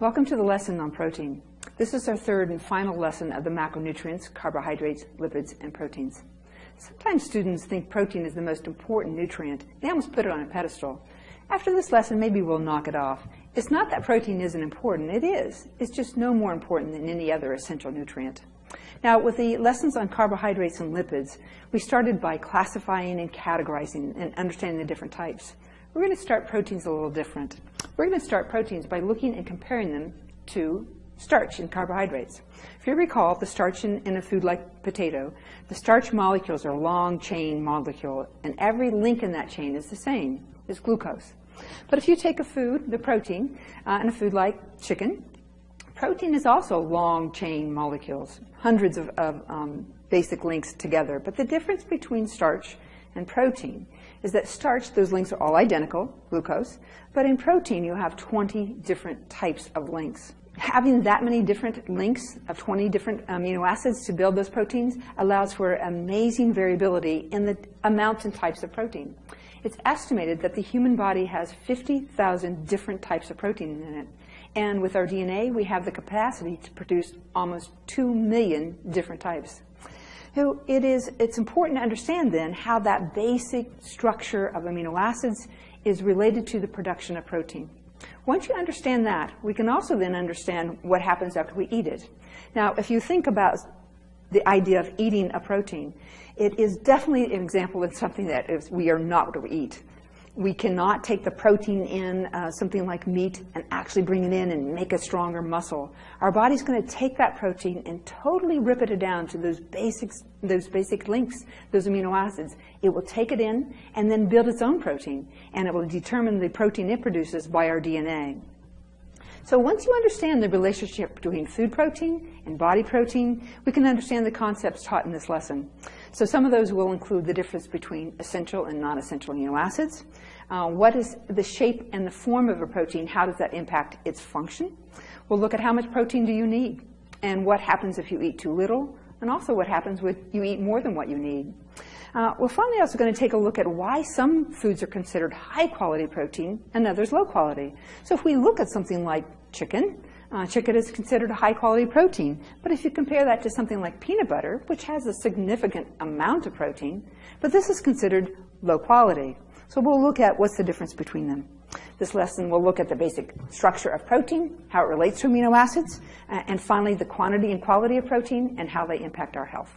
Welcome to the lesson on protein. This is our third and final lesson of the macronutrients, carbohydrates, lipids, and proteins. Sometimes students think protein is the most important nutrient. They almost put it on a pedestal. After this lesson, maybe we'll knock it off. It's not that protein isn't important. It is. It's just no more important than any other essential nutrient. Now, with the lessons on carbohydrates and lipids, we started by classifying and categorizing and understanding the different types. We're going to start proteins a little different. We're going to start proteins by looking and comparing them to starch in carbohydrates. If you recall, the starch in a food like potato, the starch molecules are long chain molecule, and every link in that chain is the same, is glucose. But if you take a food, the protein, in a food like chicken, protein is also long chain molecules, hundreds of basic links together. But the difference between starch and protein is that starch, those links are all identical, glucose, but in protein you have 20 different types of links. Having that many different links of 20 different amino acids to build those proteins allows for amazing variability in the amounts and types of protein. It's estimated that the human body has 50,000 different types of protein in it. And with our DNA, we have the capacity to produce almost 2 million different types. So it's important to understand then how that basic structure of amino acids is related to the production of protein. Once you understand that, we can also then understand what happens after we eat it. Now, if you think about the idea of eating a protein, it is definitely an example of something that we are not what we eat. We cannot take the protein in something like meat and actually bring it in and make a stronger muscle. Our body's going to take that protein and totally rip it down to those basic links, those amino acids. It will take it in and then build its own protein, and it will determine the protein it produces by our DNA. So once you understand the relationship between food protein and body protein, we can understand the concepts taught in this lesson. So some of those will include the difference between essential and non-essential amino acids. What is the shape and the form of a protein? How does that impact its function? We'll look at how much protein do you need, and what happens if you eat too little, and also what happens when you eat more than what you need. We're finally also going to take a look at why some foods are considered high-quality protein and others low-quality. So if we look at something like chicken, chicken is considered a high-quality protein. But if you compare that to something like peanut butter, which has a significant amount of protein, but this is considered low-quality. So we'll look at what's the difference between them. This lesson will look at the basic structure of protein, how it relates to amino acids, and finally the quantity and quality of protein and how they impact our health.